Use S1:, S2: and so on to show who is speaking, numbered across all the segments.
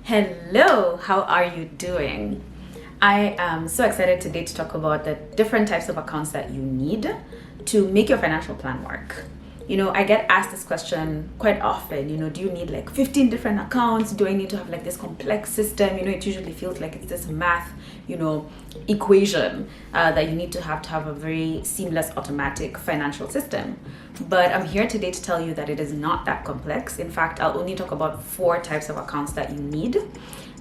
S1: Hello, how are you doing? I am so excited today to talk about the different types of accounts that you need to make your financial plan work. I get asked this question quite often. Do you need like 15 different accounts? Do I need to have like this complex system? It usually feels like it's this math, equation that you need to have a very seamless, automatic financial system. But I'm here today to tell you that it is not that complex. In fact, I'll only talk about 4 types of accounts that you need.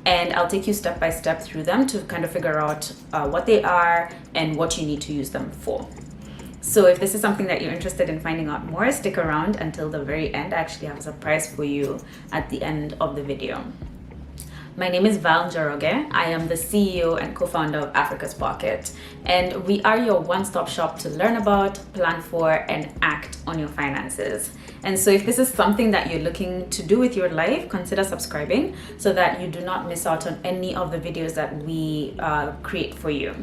S1: And I'll take you step by step through them to kind of figure out what they are and what you need to use them for. So if this is something that you're interested in finding out more, stick around until the very end. I actually have a surprise for you at the end of the video. My name is Val Njoroge. I am the CEO and co-founder of Africa's Pocket, and we are your one-stop shop to learn about, plan for, and act on your finances. And so if this is something that you're looking to do with your life, consider subscribing so that you do not miss out on any of the videos that we create for you.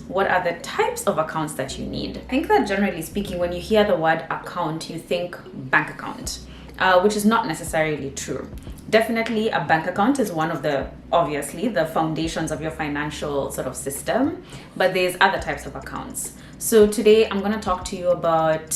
S1: What are the types of accounts that you need? I think that generally speaking, when you hear the word account, you think bank account, which is not necessarily true. Definitely a bank account is one of obviously the foundations of your financial sort of system, but there's other types of accounts. So today I'm going to talk to you about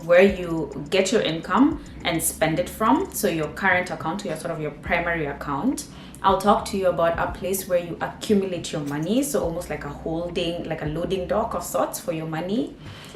S1: where you get your income and spend it from. So your current account, your primary account. I'll talk to you about a place where you accumulate your money, so almost like a loading dock of sorts for your money.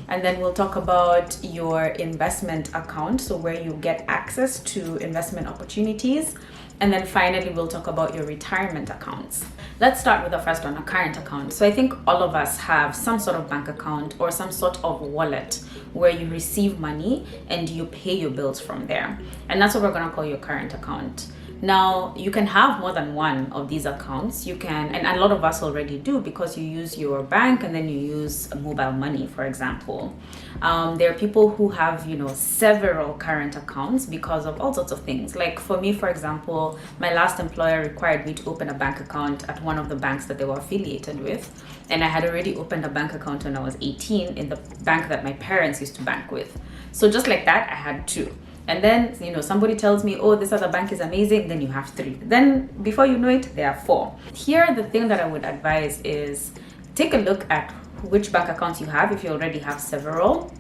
S1: And then we'll talk about your investment account, so where you get access to investment opportunities. And then finally, we'll talk about your retirement accounts. Let's start with the first one, a current account. So I think all of us have some sort of bank account or some sort of wallet where you receive money and you pay your bills from there. And that's what we're going to call your current account. Now, you can have more than one of these accounts. You can, and a lot of us already do, because you use your bank and then you use mobile money, for example. There are people who have, several current accounts because of all sorts of things. Like for me, for example, my last employer required me to open a bank account at one of the banks that they were affiliated with. And I had already opened a bank account when I was 18 in the bank that my parents used to bank with. So just like that, I had 2. And then, somebody tells me, oh, this other bank is amazing, then you have 3. Then before you know it, there are 4. Here, the thing that I would advise is take a look at which bank accounts you have, if you already have several,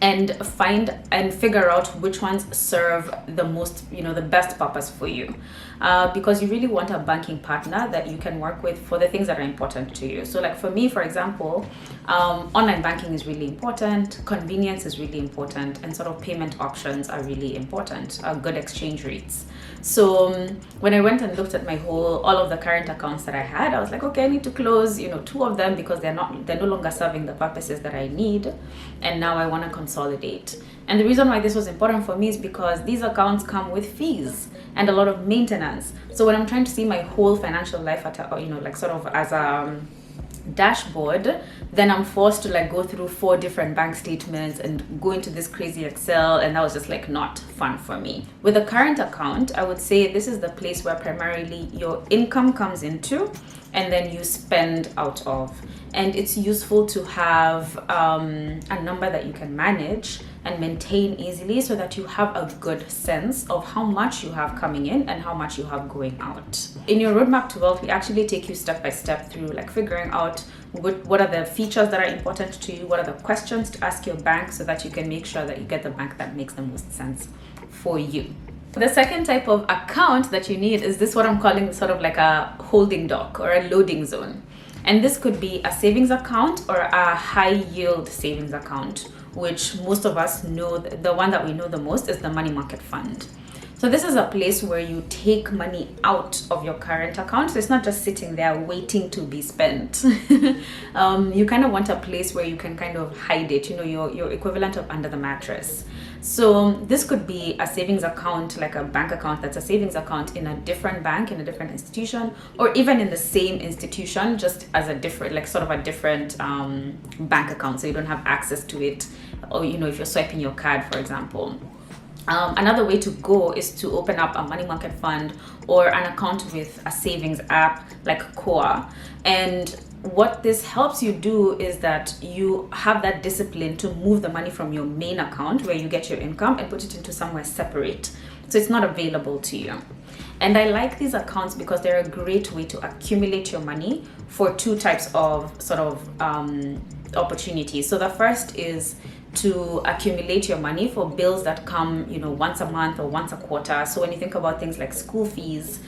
S1: and find and figure out which ones serve the most, the best purpose for you. Because you really want a banking partner that you can work with for the things that are important to you. So like for me, for example, online banking is really important, convenience is really important, and sort of payment options are really important, good exchange rates. So when I went and looked at all of the current accounts that I had, I was like, okay, I need to close, 2 of them because they're no longer serving the purposes that I need. And now I want to consolidate. And the reason why this was important for me is because these accounts come with fees and a lot of maintenance. So when I'm trying to see my whole financial life as a dashboard, then I'm forced to go through 4 different bank statements and go into this crazy Excel, and that was just not fun for me. With a current account, I would say this is the place where primarily your income comes into and then you spend out of. And it's useful to have a number that you can manage and maintain easily so that you have a good sense of how much you have coming in and how much you have going out. In your roadmap to wealth, we actually take you step by step through figuring out what are the features that are important to you, what are the questions to ask your bank so that you can make sure that you get the bank that makes the most sense for you. The second type of account that you need is what I'm calling sort of like a holding dock or a loading zone. And this could be a savings account or a high yield savings account, which most of us know. The one that we know the most is the money market fund. So this is a place where you take money out of your current account. So it's not just sitting there waiting to be spent. You kind of want a place where you can kind of hide it, your equivalent of under the mattress. So this could be a savings account, like a bank account that's a savings account in a different bank, in a different institution, or even in the same institution, just as a different, bank account. So you don't have access to it, or, if you're swiping your card, for example. Another way to go is to open up a money market fund or an account with a savings app like Koa. And what this helps you do is that you have that discipline to move the money from your main account where you get your income and put it into somewhere separate, so it's not available to you. And I like these accounts because they're a great way to accumulate your money for two types of sort of opportunities. So the first is to accumulate your money for bills that come, once a month or once a quarter. So when you think about things like school fees,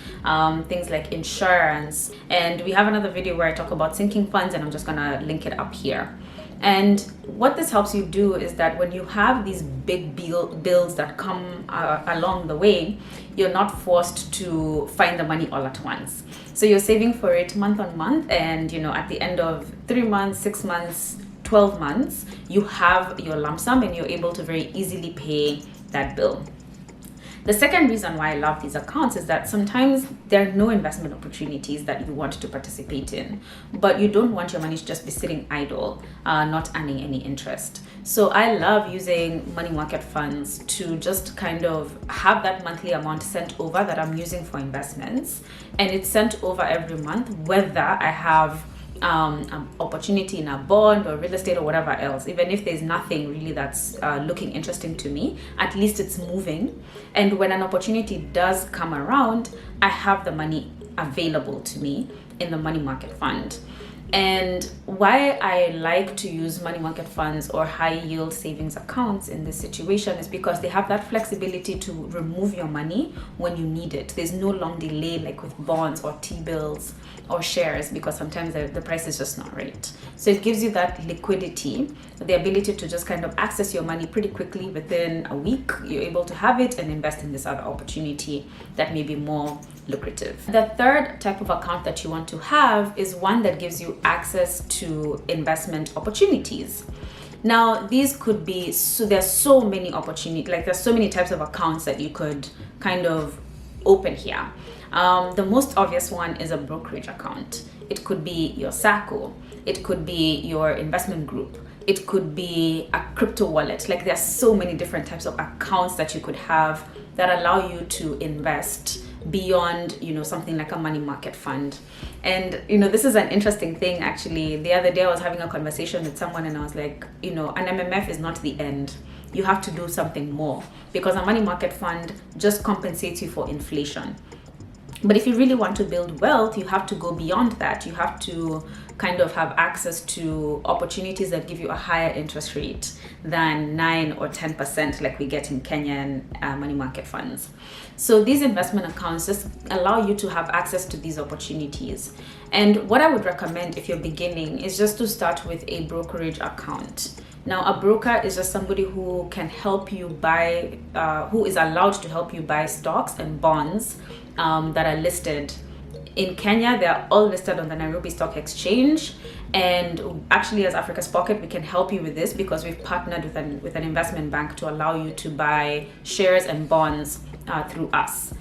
S1: things like insurance, and we have another video where I talk about sinking funds, and I'm just gonna link it up here. And what this helps you do is that when you have these big bills that come along the way, you're not forced to find the money all at once. So you're saving for it month on month, and at the end of 3 months, 6 months, 12 months, you have your lump sum and you're able to very easily pay that bill. The second reason why I love these accounts is that sometimes there are no investment opportunities that you want to participate in, but you don't want your money to just be sitting idle, not earning any interest. So I love using money market funds to just kind of have that monthly amount sent over that I'm using for investments, and it's sent over every month, whether I have an opportunity in a bond or real estate or whatever else. Even if there's nothing really that's looking interesting to me, at least it's moving. And when an opportunity does come around, I have the money available to me in the money market fund. And why I like to use money market funds or high yield savings accounts in this situation is because they have that flexibility to remove your money when you need it. There's no long delay like with bonds or T-bills or shares, because sometimes the price is just not right. So it gives you that liquidity, the ability to just kind of access your money pretty quickly. Within a week, you're able to have it and invest in this other opportunity that may be more lucrative. The third type of account that you want to have is one that gives you access to investment opportunities. Now, these could be, so there's so many opportunities, like there's so many types of accounts that you could kind of open here. The most obvious one is a brokerage account. It could be your SACCO. It could be your investment group. It could be a crypto wallet. Like there's so many different types of accounts that you could have that allow you to invest beyond, something like a money market fund. And, this is an interesting thing, actually. The other day I was having a conversation with someone and I was like, an MMF is not the end. You have to do something more, because a money market fund just compensates you for inflation. But if you really want to build wealth, you have to go beyond that. You have to kind of have access to opportunities that give you a higher interest rate than 9 or 10% like we get in Kenyan money market funds. So these investment accounts just allow you to have access to these opportunities. And what I would recommend if you're beginning is just to start with a brokerage account. Now, a broker is just somebody who can help you buy, who is allowed to help you buy stocks and bonds that are listed. In Kenya, they are all listed on the Nairobi Stock Exchange. And actually, as Africa's Pocket, we can help you with this because we've partnered with an investment bank to allow you to buy shares and bonds through us.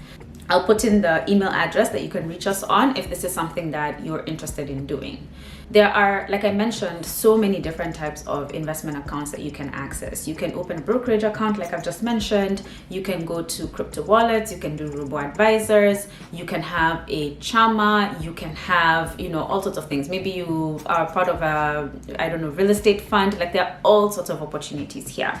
S1: I'll put in the email address that you can reach us on if this is something that you're interested in doing. There are, like I mentioned, so many different types of investment accounts that you can access. You can open a brokerage account, like I've just mentioned. You can go to crypto wallets. You can do robo-advisors. You can have a chama. You can have, all sorts of things. Maybe you are part of a, real estate fund. Like there are all sorts of opportunities here.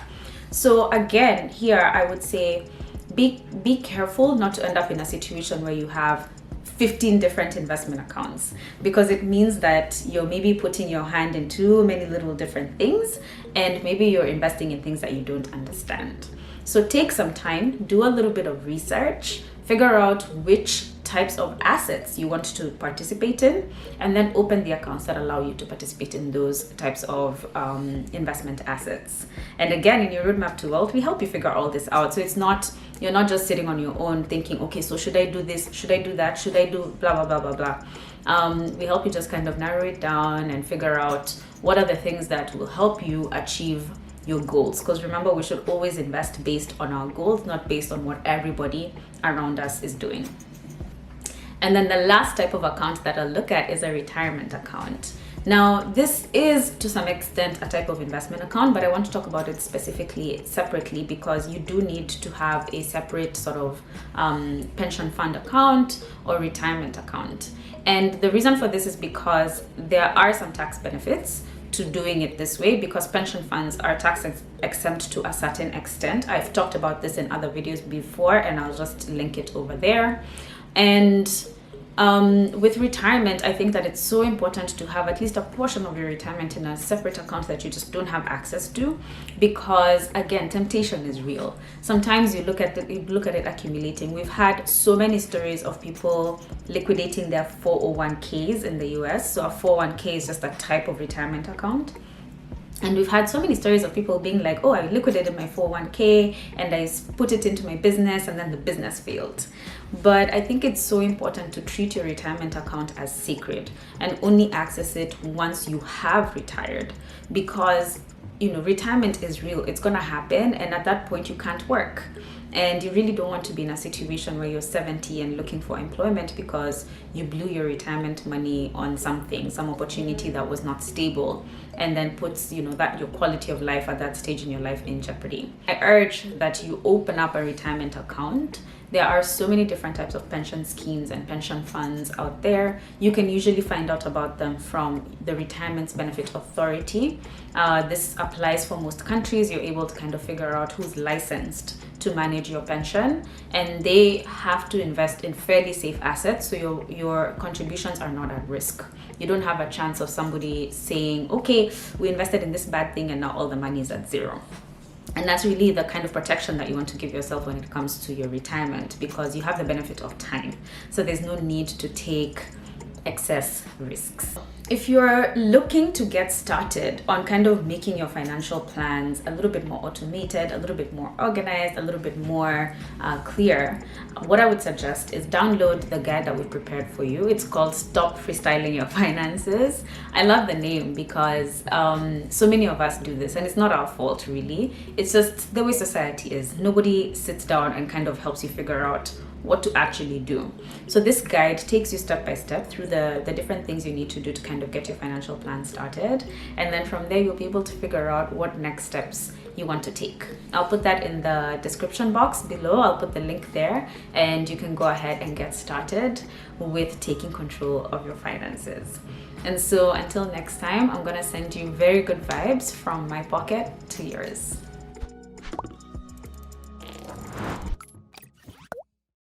S1: So again, here I would say, be careful not to end up in a situation where you have 15 different investment accounts, because it means that you're maybe putting your hand in too many little different things, and maybe you're investing in things that you don't understand. So take some time, do a little bit of research, figure out which types of assets you want to participate in, and then open the accounts that allow you to participate in those types of investment assets. And again, in your roadmap to wealth, we help you figure all this out. So you're not just sitting on your own thinking, okay, so should I do this? Should I do that? Should I do blah, blah, blah, blah, blah. We help you just kind of narrow it down and figure out what are the things that will help you achieve your goals. Because remember, we should always invest based on our goals, not based on what everybody around us is doing. And then the last type of account that I'll look at is a retirement account. Now, this is to some extent a type of investment account, but I want to talk about it specifically separately because you do need to have a separate sort of pension fund account or retirement account. And the reason for this is because there are some tax benefits to doing it this way, because pension funds are tax exempt to a certain extent. I've talked about this in other videos before, and I'll just link it over there. And with retirement, I think that it's so important to have at least a portion of your retirement in a separate account that you just don't have access to, because again, temptation is real. Sometimes you look at it accumulating. We've had so many stories of people liquidating their 401ks in the US. So a 401k is just a type of retirement account. And we've had so many stories of people being like, oh, I liquidated my 401k and I put it into my business and then the business failed. But I think it's so important to treat your retirement account as sacred and only access it once you have retired, because retirement is real. It's gonna happen, and at that point you can't work. And you really don't want to be in a situation where you're 70 and looking for employment because you blew your retirement money on some opportunity that was not stable, and then puts that your quality of life at that stage in your life in jeopardy. I urge that you open up a retirement account. There are so many different types of pension schemes and pension funds out there. You can usually find out about them from the Retirement Benefit Authority. This applies for most countries. You're able to kind of figure out who's licensed to manage your pension, and they have to invest in fairly safe assets, so your contributions are not at risk. You don't have a chance of somebody saying, okay, we invested in this bad thing and now all the money is at zero. And that's really the kind of protection that you want to give yourself when it comes to your retirement, because you have the benefit of time. So there's no need to take excess risks. If you're looking to get started on kind of making your financial plans a little bit more automated, a little bit more organized, a little bit more clear, what I would suggest is download the guide that we prepared for you. It's called Stop Freestyling Your Finances. I love the name because so many of us do this, and it's not our fault really. It's just the way society is. Nobody sits down and kind of helps you figure out what to actually do. So this guide takes you step by step through the different things you need to do to kind of get your financial plan started, and then from there you'll be able to figure out what next steps you want to take. I'll put that in the description box below. I'll put the link there, and you can go ahead and get started with taking control of your finances. And so until next time, I'm gonna send you very good vibes from my pocket to yours.